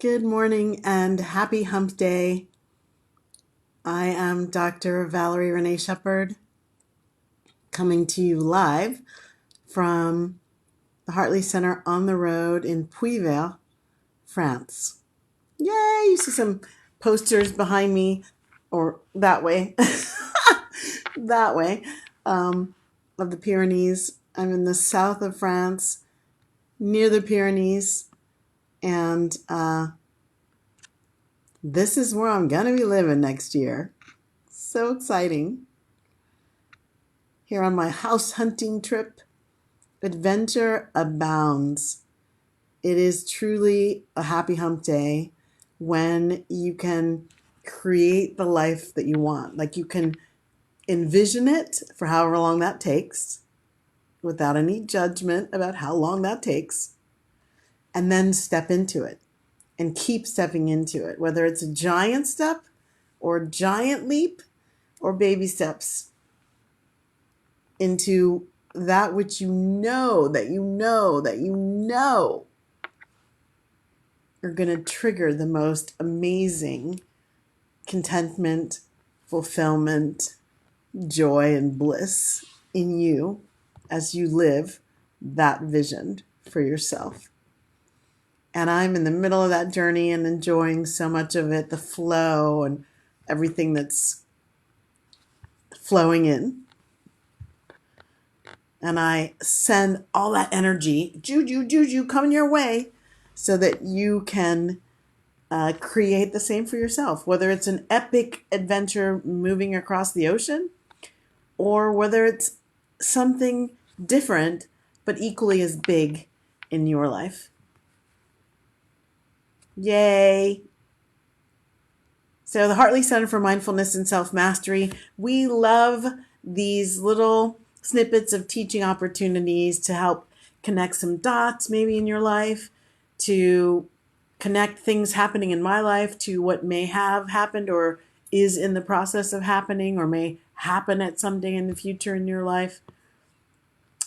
Good morning and happy Hump Day. I am Dr. Valerie Renee Shepard, coming to you live from the Hartley Center on the road in Puivert, France. Yay! You see some posters behind me, or that way, that way, of the Pyrenees. I'm in the south of France, near the Pyrenees, and this is where I'm going to be living next year. So exciting. Here on my house hunting trip, adventure abounds. It is truly a happy hump day when you can create the life that you want. Like you can envision it for however long that takes without any judgment about how long that takes, and then step into it and keep stepping into it, whether it's a giant step or a giant leap or baby steps into that which you know are going to trigger the most amazing contentment, fulfillment, joy, and bliss in you as you live that vision for yourself. And I'm in the middle of that journey and enjoying so much of it, the flow and everything that's flowing in. And I send all that energy, juju, coming your way so that you can create the same for yourself, whether it's an epic adventure moving across the ocean or whether it's something different but equally as big in your life. Yay! So the Hartley Center for Mindfulness and Self-Mastery, we love these little snippets of teaching opportunities to help connect some dots maybe in your life, to connect things happening in my life to what may have happened or is in the process of happening or may happen at some day in the future in your life.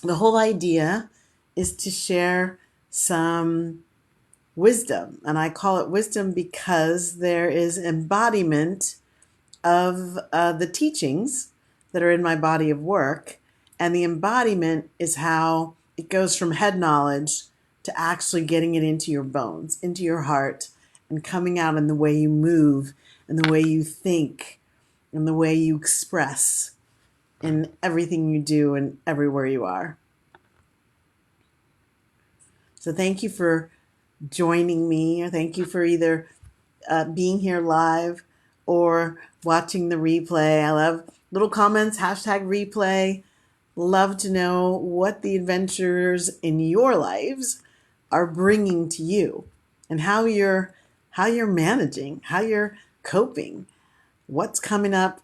The whole idea is to share some wisdom, and I call it wisdom because there is embodiment of the teachings that are in my body of work, and the embodiment is how it goes from head knowledge to actually getting it into your bones, into your heart, and coming out in the way you move and the way you think and the way you express in everything you do and everywhere you are. So thank you for joining me, or thank you for either being here live or watching the replay. I love little comments, #replay. Love to know what the adventures in your lives are bringing to you and how you're managing, how you're coping, what's coming up,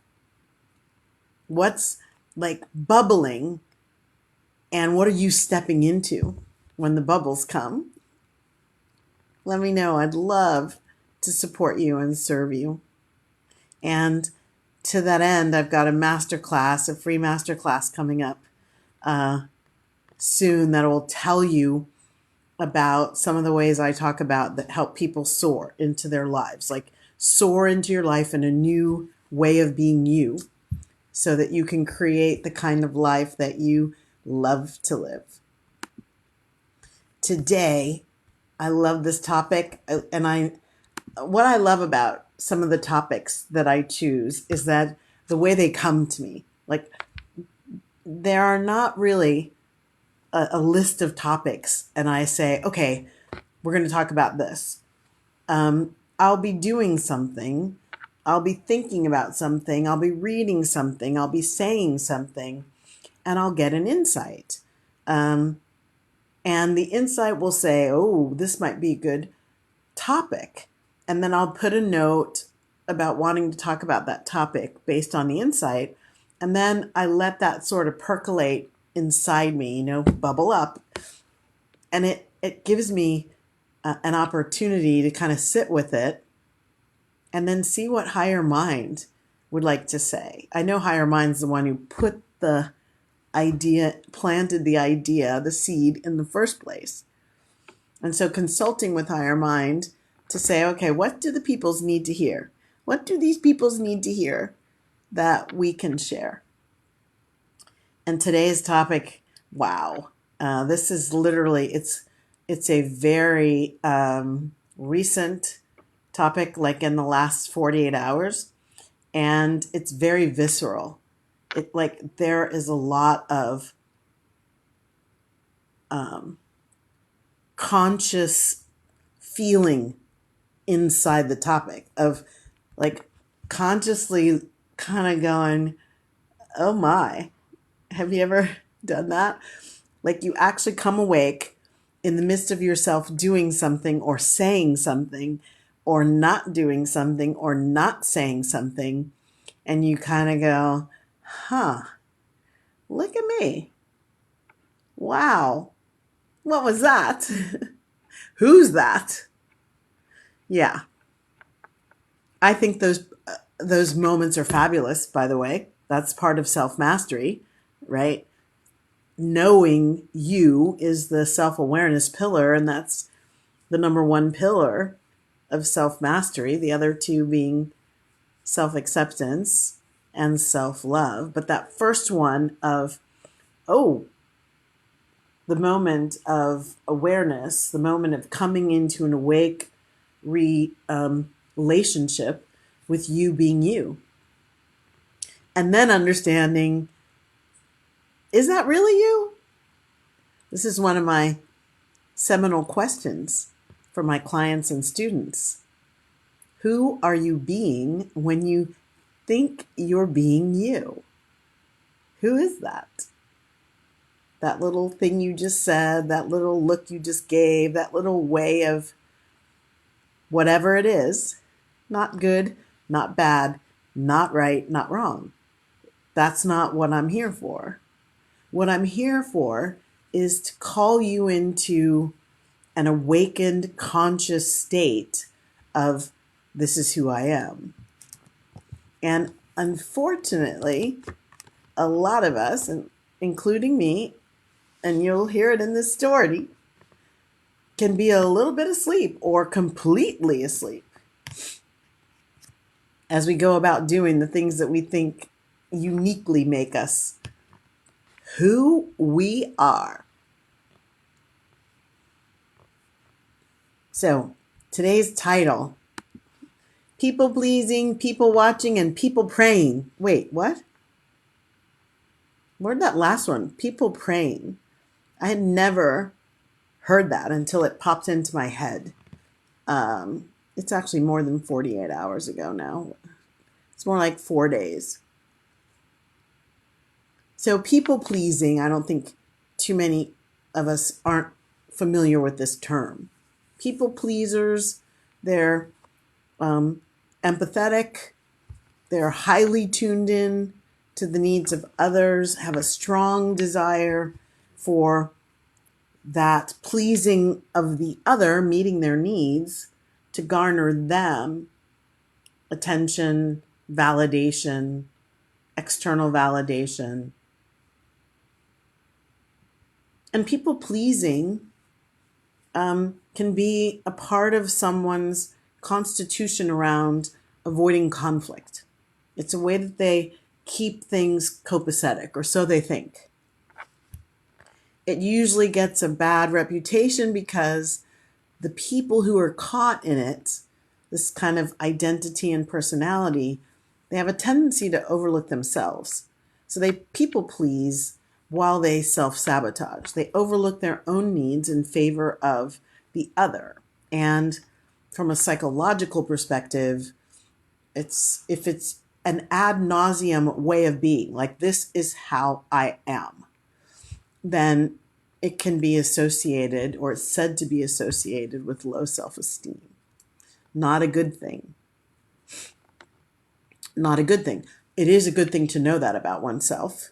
what's like bubbling, and what are you stepping into when the bubbles come. Let me know. I'd love to support you and serve you. And to that end, I've got a free masterclass coming up soon that will tell you about some of the ways I talk about that help people soar into their lives, like soar into your life in a new way of being you so that you can create the kind of life that you love to live. Today, I love this topic, and what I love about some of the topics that I choose is that the way they come to me, like there are not really a list of topics and I say, okay, we're going to talk about this. I'll be doing something. I'll be thinking about something. I'll be reading something. I'll be saying something, and I'll get an insight. And the insight will say, oh, this might be a good topic. And then I'll put a note about wanting to talk about that topic based on the insight. And then I let that sort of percolate inside me, bubble up. And it gives me an opportunity to kind of sit with it and then see what higher mind would like to say. I know higher mind's the one who put the idea, planted the idea, the seed in the first place. And so consulting with higher mind to say, okay, what do the peoples need to hear? What do these peoples need to hear that we can share? And today's topic, wow, this is literally, it's a very recent topic, like in the last 48 hours, and it's very visceral. Like there is a lot of conscious feeling inside the topic of like consciously kind of going, oh my, have you ever done that? Like you actually come awake in the midst of yourself doing something or saying something or not doing something or not saying something, and you kind of go, huh, look at me. Wow. What was that? Who's that? Yeah. I think those moments are fabulous, by the way. That's part of self-mastery, right? Knowing you is the self-awareness pillar, and that's the number one pillar of self-mastery, the other two being self-acceptance and self-love. But that first one of, oh, the moment of awareness, the moment of coming into an awake relationship with you being you. And then understanding, is that really you? This is one of my seminal questions for my clients and students. Who are you being when you think you're being you? Who is that? That little thing you just said, that little look you just gave, that little way of whatever it is, not good, not bad, not right, not wrong. That's not what I'm here for. What I'm here for is to call you into an awakened, conscious state of this is who I am. And unfortunately, a lot of us, including me, and you'll hear it in this story, can be a little bit asleep or completely asleep as we go about doing the things that we think uniquely make us who we are. So today's title, people pleasing, people watching, and people praying. Wait, what? Where'd that last one? People praying. I had never heard that until it popped into my head. It's actually more than 48 hours ago now. It's more like 4 days. So people pleasing, I don't think too many of us aren't familiar with this term. People pleasers, they're empathetic, they're highly tuned in to the needs of others, have a strong desire for that pleasing of the other, meeting their needs to garner them attention, validation, external validation. And people pleasing can be a part of someone's constitution around avoiding conflict. It's a way that they keep things copacetic, or so they think. It usually gets a bad reputation because the people who are caught in it, this kind of identity and personality, they have a tendency to overlook themselves. So they people please while they self-sabotage. They overlook their own needs in favor of the other. And from a psychological perspective, if it's an ad nauseum way of being, like this is how I am, then it can be associated, or it's said to be associated with low self-esteem. Not a good thing. Not a good thing. It is a good thing to know that about oneself,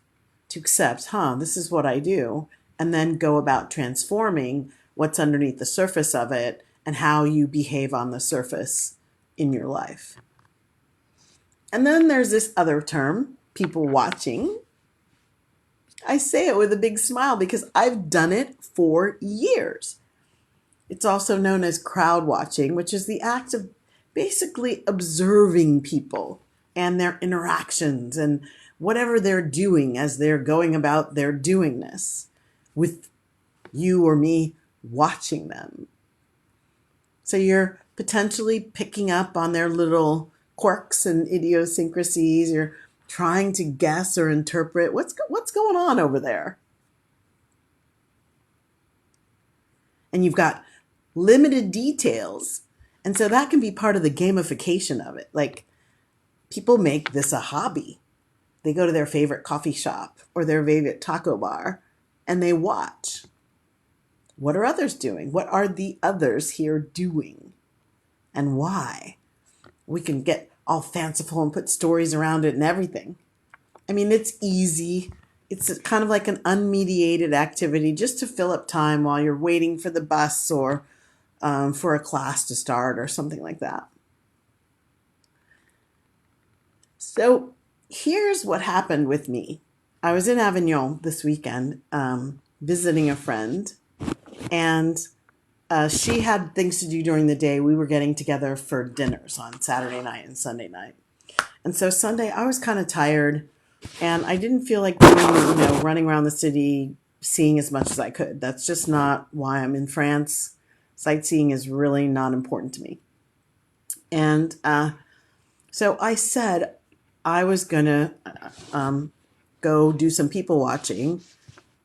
to accept, this is what I do, and then go about transforming what's underneath the surface of it and how you behave on the surface in your life. And then there's this other term, people watching. I say it with a big smile because I've done it for years. It's also known as crowd watching, which is the act of basically observing people and their interactions and whatever they're doing as they're going about their doingness, with you or me watching them. So you're potentially picking up on their little quirks and idiosyncrasies. You're trying to guess or interpret what's going on over there. And you've got limited details. And so that can be part of the gamification of it. Like, people make this a hobby. They go to their favorite coffee shop or their favorite taco bar and they watch. What are others doing? What are the others here doing? And why? We can get all fanciful and put stories around it and everything. I mean, it's easy. It's kind of like an unmediated activity just to fill up time while you're waiting for the bus or for a class to start or something like that. So here's what happened with me. I was in Avignon this weekend visiting a friend, and she had things to do during the day. We were getting together for dinners on Saturday night and Sunday night. And so Sunday, I was kind of tired, and I didn't feel like doing, running around the city, seeing as much as I could. That's just not why I'm in France. Sightseeing is really not important to me. And so I said I was going to go do some people watching.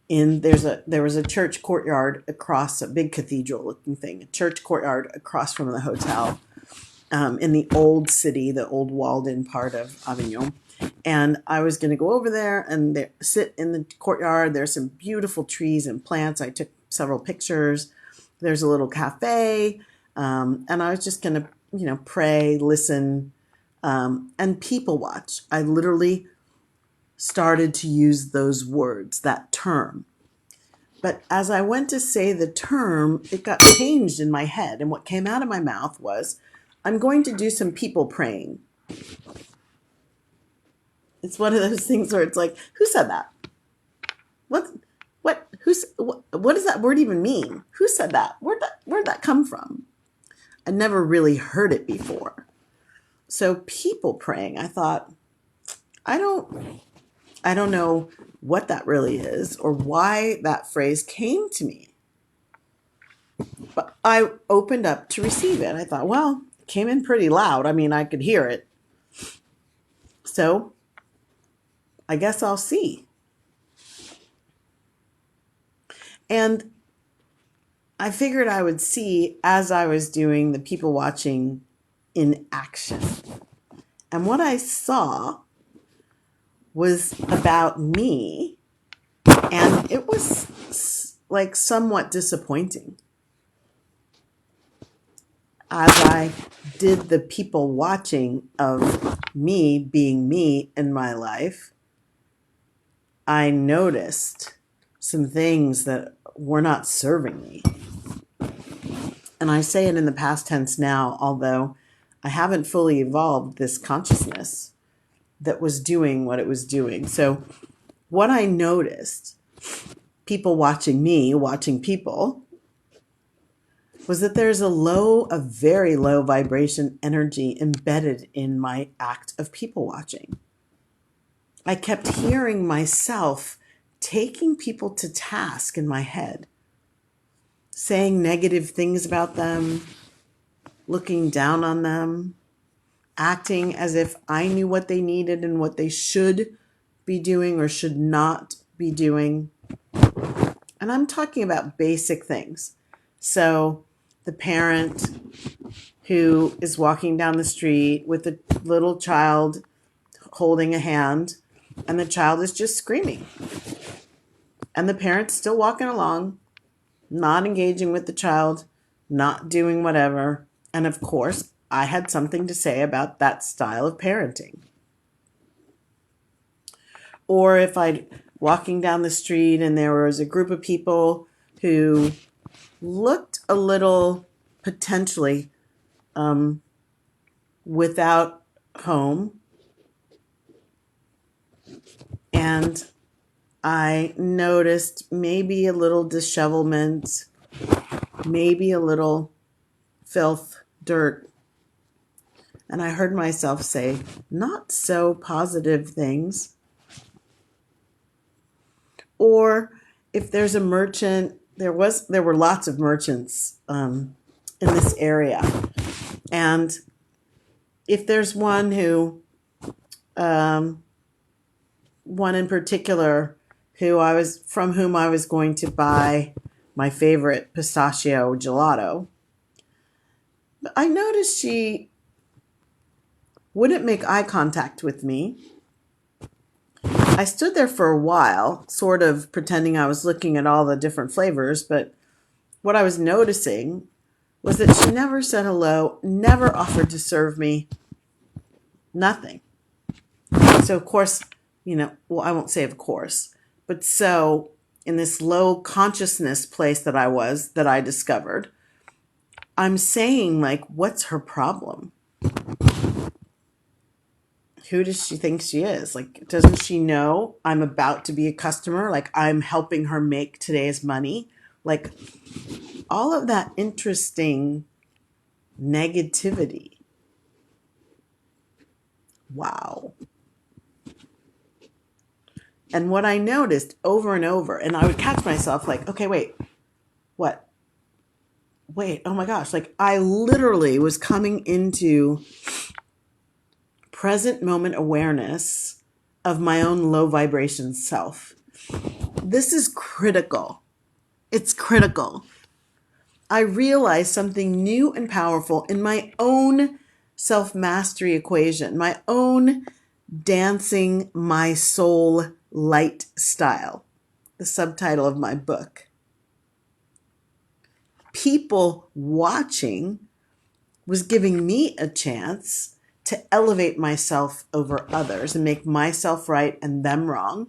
There was a church courtyard across, a big cathedral looking thing, a church courtyard across from the hotel in the old city, the old walled in part of Avignon. And I was going to go over there and sit in the courtyard. There's some beautiful trees and plants. I took several pictures. There's a little cafe. And I was just going to, pray, listen, and people watch. I literally started to use those words, that term. But as I went to say the term, it got changed in my head. And what came out of my mouth was, I'm going to do some people praying. It's one of those things where it's like, who said that? What does that word even mean? Who said that? Where'd that come from? I never really heard it before. So people praying, I thought, I don't know what that really is or why that phrase came to me. But I opened up to receive it. I thought, well, it came in pretty loud. I mean, I could hear it. So I guess I'll see. And I figured I would see as I was doing the people watching in action. And what I saw was about me, and it was like somewhat disappointing. As I did the people watching of me being me in my life, I noticed some things that were not serving me. And I say it in the past tense now, although I haven't fully evolved this consciousness that was doing what it was doing. So what I noticed, people watching me, watching people, was that there's a very low vibration energy embedded in my act of people watching. I kept hearing myself taking people to task in my head, saying negative things about them, looking down on them, acting as if I knew what they needed and what they should be doing or should not be doing. And I'm talking about basic things. So the parent who is walking down the street with a little child holding a hand, and the child is just screaming. And the parent's still walking along, not engaging with the child, not doing whatever. And of course, I had something to say about that style of parenting. Or if I'd walking down the street and there was a group of people who looked a little potentially without home, and I noticed maybe a little dishevelment, maybe a little filth, dirt. And I heard myself say not so positive things. Or if there's a merchant, there were lots of merchants in this area. And if there's one in particular from whom I was going to buy my favorite pistachio gelato, I noticed she wouldn't make eye contact with me. I stood there for a while, sort of pretending I was looking at all the different flavors, but what I was noticing was that she never said hello, never offered to serve me, nothing. So, of course, I won't say of course, but so in this low consciousness place that I discovered, I'm saying, like, what's her problem? Who does she think she is? Like, doesn't she know I'm about to be a customer? Like, I'm helping her make today's money? Like, all of that interesting negativity. Wow. And what I noticed over and over, and I would catch myself like, okay, wait, what? Wait, oh my gosh. Like, I literally was coming into present moment awareness of my own low vibration self. This is critical. It's critical. I realized something new and powerful in my own self-mastery equation, my own dancing my soul light style, the subtitle of my book. People watching was giving me a chance to elevate myself over others and make myself right and them wrong.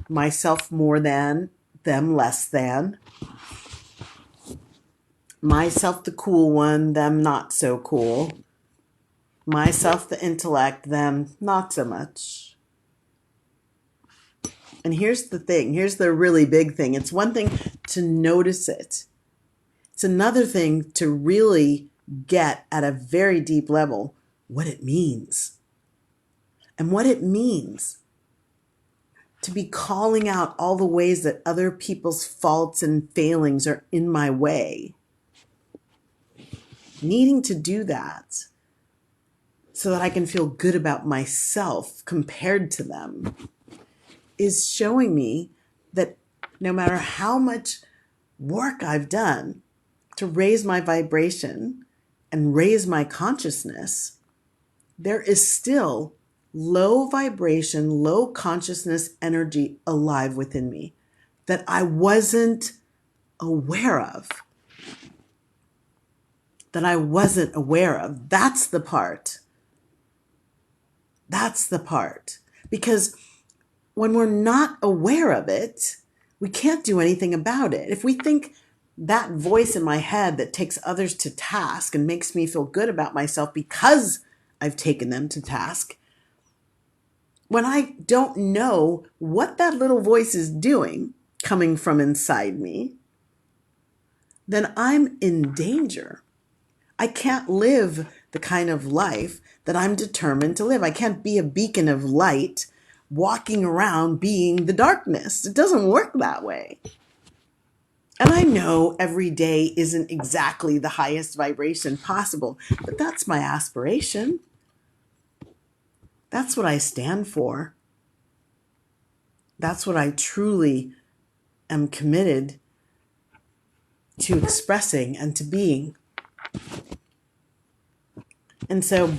Myself more than, them less than. Myself the cool one, them not so cool. Myself the intellect, them not so much. And here's the thing. Here's the really big thing. It's one thing to notice it. It's another thing to really get at a very deep level what it means. And what it means to be calling out all the ways that other people's faults and failings are in my way. Needing to do that so that I can feel good about myself compared to them is showing me that no matter how much work I've done to raise my vibration and raise my consciousness, there is still low vibration, low consciousness energy alive within me that I wasn't aware of. That's the part. Because when we're not aware of it, we can't do anything about it. If we think that voice in my head that takes others to task and makes me feel good about myself because I've taken them to task, when I don't know what that little voice is doing coming from inside me, then I'm in danger. I can't live the kind of life that I'm determined to live. I can't be a beacon of light walking around being the darkness. It doesn't work that way. And I know every day isn't exactly the highest vibration possible, but that's my aspiration. That's what I stand for. That's what I truly am committed to expressing and to being. And so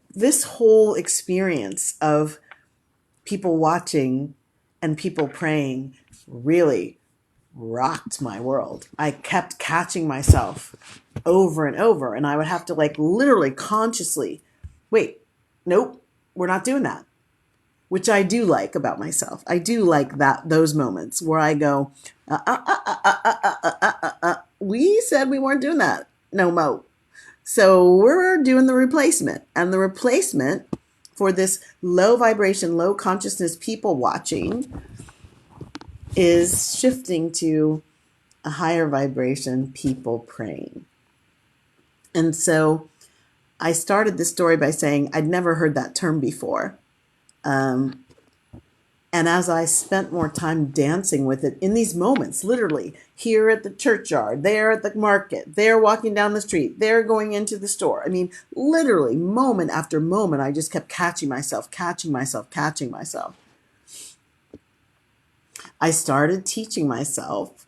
this whole experience of people watching and people praying really rocked my world. I kept catching myself over and over, and I would have to literally consciously, wait, nope, we're not doing that. Which I do like about myself. I do like those moments where I go, we said we weren't doing that. No mo. So we're doing the replacement. And the replacement for this low vibration, low consciousness people watching is shifting to a higher vibration people praying. And so I started this story by saying I'd never heard that term before. And as I spent more time dancing with it in these moments, literally here at the churchyard, there at the market, there walking down the street, there going into the store. I mean, literally moment after moment, I just kept catching myself. I started teaching myself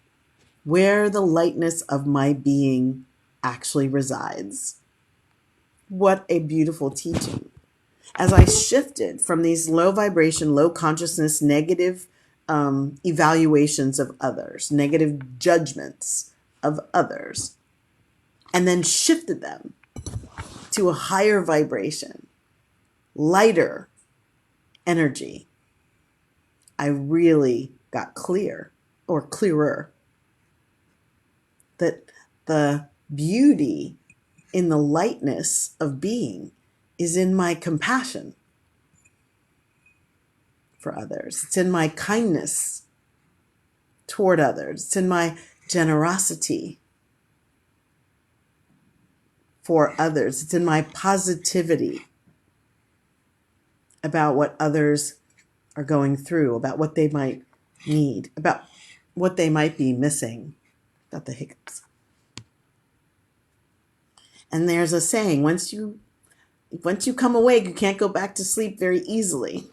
where the lightness of my being actually resides. What a beautiful teaching. As I shifted from these low vibration, low consciousness, negative evaluations of others, negative judgments of others, and then shifted them to a higher vibration, lighter energy, I really got clearer that the beauty in the lightness of being is in my compassion for others. It's in my kindness toward others. It's in my generosity for others. It's in my positivity about what others are going through, about what they might need, about what they might be missing, about the hiccups. And there's a saying, once you come awake, you can't go back to sleep very easily.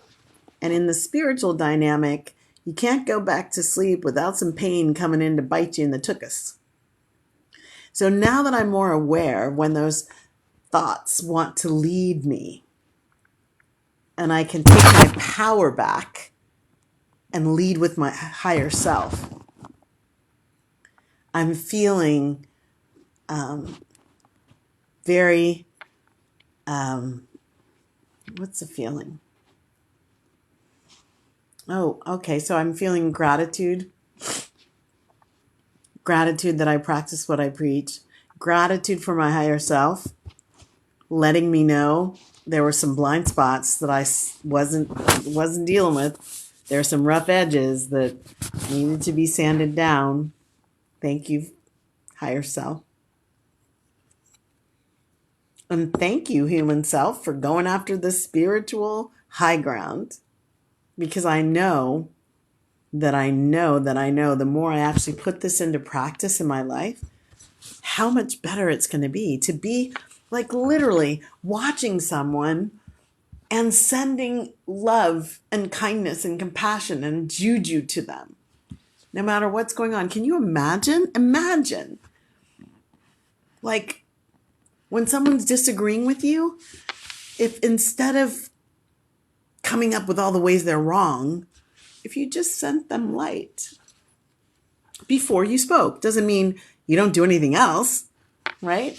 And in the spiritual dynamic, you can't go back to sleep without some pain coming in to bite you in the tuchus. So now that I'm more aware when those thoughts want to lead me, and I can take my power back and lead with my higher self, I'm feeling very, what's the feeling? Oh, okay. So I'm feeling gratitude that I practice what I preach, gratitude for my higher self, letting me know there were some blind spots that I wasn't dealing with. There are some rough edges that needed to be sanded down. Thank you, higher self. And thank you, human self, for going after the spiritual high ground. Because I know the more I actually put this into practice in my life, how much better it's going to be like literally watching someone and sending love and kindness and compassion and juju to them, no matter what's going on. Can you imagine? Imagine, like, when someone's disagreeing with you, if instead of coming up with all the ways they're wrong, if you just sent them light before you spoke. Doesn't mean you don't do anything else, right?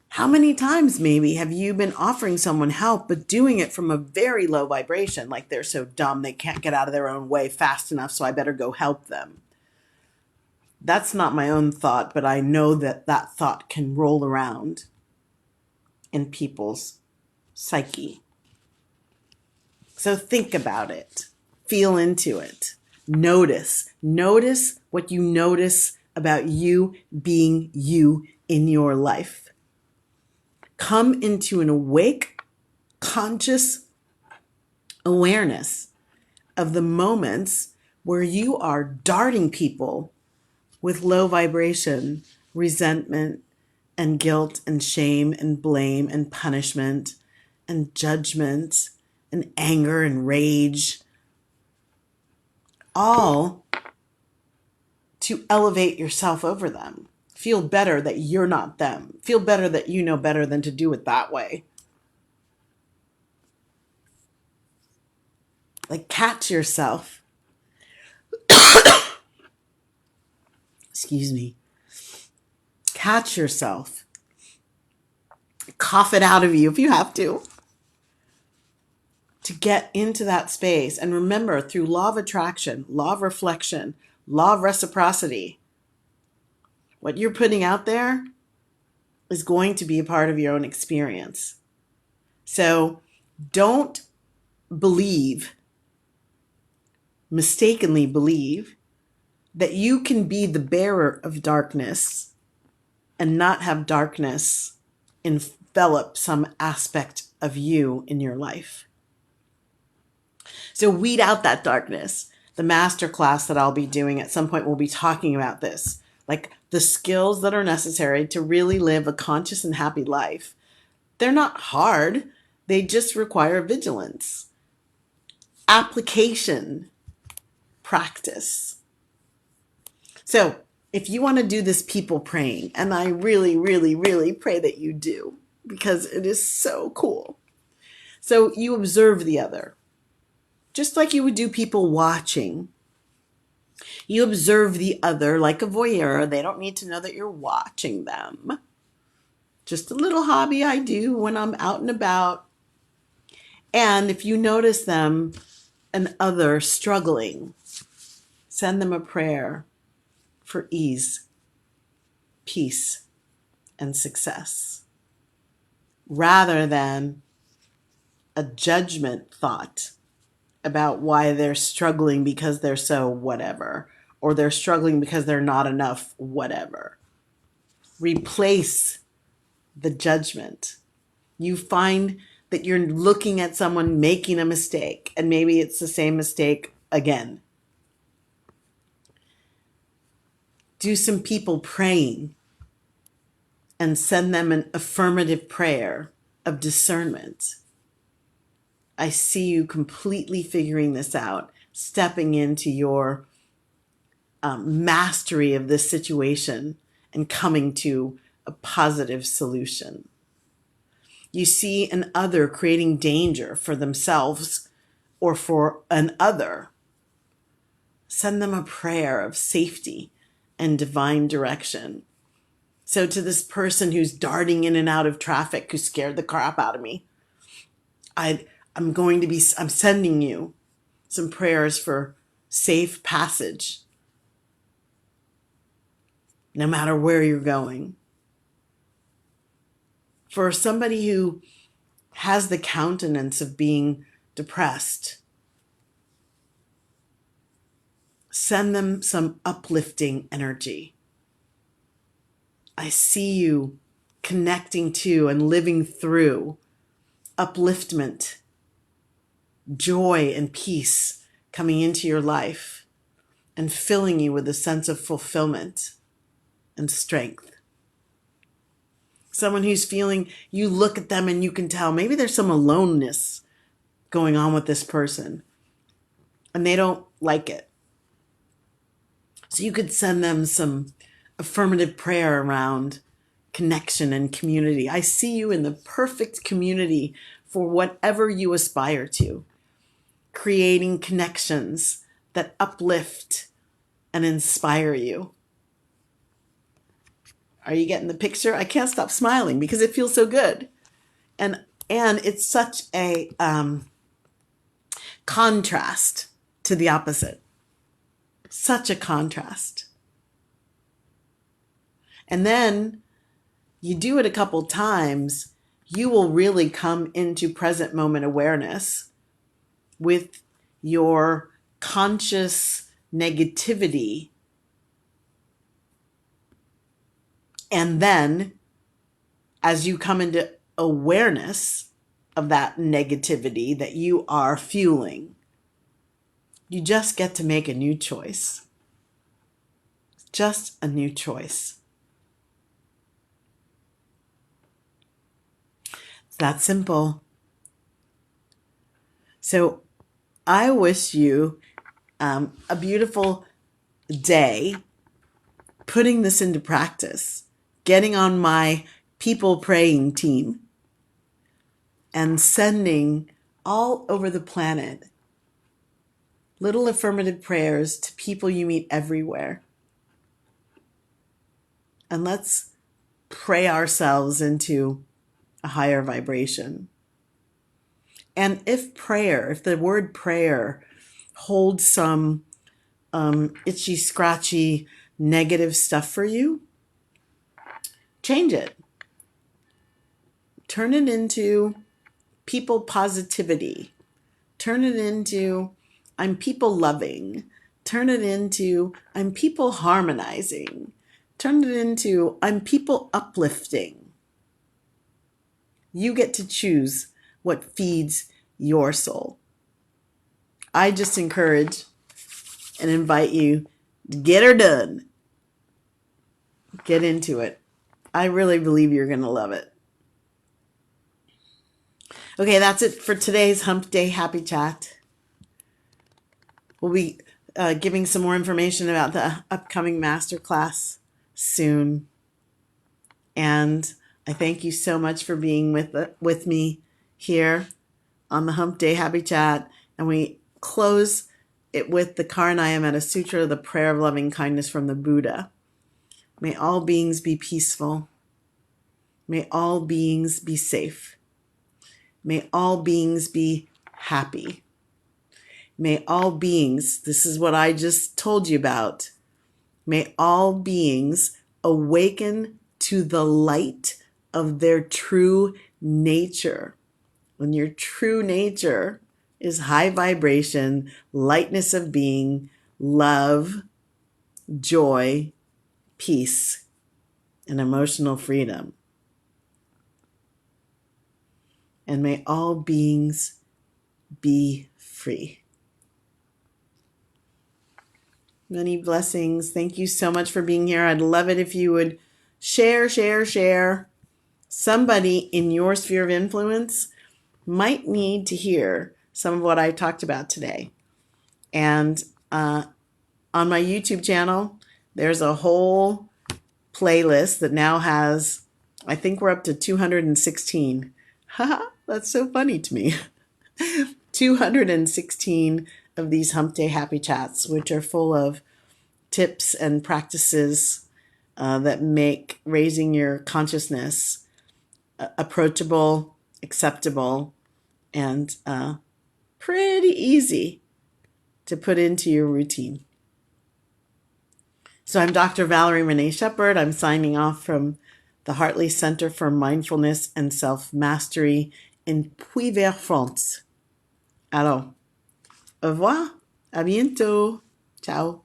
How many times maybe have you been offering someone help, but doing it from a very low vibration, like they're so dumb they can't get out of their own way fast enough, so I better go help them? That's not my own thought, but I know that thought can roll around in people's psyche. So think about it. Feel into it. Notice what you notice about you being you in your life. Come into an awake, conscious awareness of the moments where you are darting people with low vibration, resentment and guilt and shame and blame and punishment and judgment and anger and rage, all to elevate yourself over them. Feel better that you're not them. Feel better that you know better than to do it that way. Like, catch yourself. Excuse me. Catch yourself. Cough it out of you if you have to get into that space. And remember, through law of attraction, law of reflection, law of reciprocity, what you're putting out there is going to be a part of your own experience. So don't mistakenly believe that you can be the bearer of darkness and not have darkness envelop some aspect of you in your life. So weed out that darkness. The master class that I'll be doing at some point will be talking about this, like the skills that are necessary to really live a conscious and happy life. They're not hard. They just require vigilance, application, practice. So if you want to do this people praying, and I really, really, really pray that you do, because it is so cool. So you observe the other, just like you would do people watching. You observe the other like a voyeur. They don't need to know that you're watching them. Just a little hobby I do when I'm out and about. And if you notice them, an other struggling, send them a prayer for ease, peace, and success, rather than a judgment thought about why they're struggling because they're so whatever, or they're struggling because they're not enough whatever. Replace the judgment. You find that you're looking at someone making a mistake, and maybe it's the same mistake again. Do some people praying and send them an affirmative prayer of discernment. I see you completely figuring this out, stepping into your mastery of this situation and coming to a positive solution. You see an other creating danger for themselves or for an other. Send them a prayer of safety and divine direction. So to this person who's darting in and out of traffic, who scared the crap out of me, I'm sending you some prayers for safe passage, no matter where you're going. For somebody who has the countenance of being depressed, send them some uplifting energy. I see you connecting to and living through upliftment, joy, and peace coming into your life and filling you with a sense of fulfillment and strength. Someone who's feeling, you look at them and you can tell maybe there's some aloneness going on with this person and they don't like it. So you could send them some affirmative prayer around connection and community. I see you in the perfect community for whatever you aspire to, creating connections that uplift and inspire you. Are you getting the picture? I can't stop smiling because it feels so good. And it's such a contrast to the opposite. Such a contrast. And then you do it a couple times, you will really come into present moment awareness with your conscious negativity. And then as you come into awareness of that negativity that you are fueling, you just get to make a new choice. Just a new choice. It's that simple. So I wish you a beautiful day putting this into practice, getting on my people praying team and sending all over the planet little affirmative prayers to people you meet everywhere. And let's pray ourselves into a higher vibration. And if the word prayer holds some itchy, scratchy, negative stuff for you, change it. Turn it into people positivity. Turn it into I'm people loving. Turn it into, I'm people harmonizing. Turn it into, I'm people uplifting. You get to choose what feeds your soul. I just encourage and invite you to get her done. Get into it. I really believe you're going to love it. Okay, that's it for today's Hump Day Happy Chat. We'll be giving some more information about the upcoming masterclass soon. And I thank you so much for being with me here on the Hump Day Happy Chat. And we close it with the Karanaya Metta Sutra, the prayer of loving kindness from the Buddha. May all beings be peaceful. May all beings be safe. May all beings be happy. May all beings, this is what I just told you about, may all beings awaken to the light of their true nature. When your true nature is high vibration, lightness of being, love, joy, peace, and emotional freedom. And may all beings be free. Many blessings. Thank you so much for being here. I'd love it if you would share. Somebody in your sphere of influence might need to hear some of what I talked about today. And on my YouTube channel, there's a whole playlist that now has, I think we're up to 216. Haha, that's so funny to me. 216 of these Hump Day Happy Chats, which are full of tips and practices that make raising your consciousness approachable, acceptable, and pretty easy to put into your routine. So I'm Dr. Valerie Renee Shepard. I'm signing off from the Hartley Center for Mindfulness and Self-Mastery in Puy-Vers, France. Alors, au revoir, à bientôt, ciao.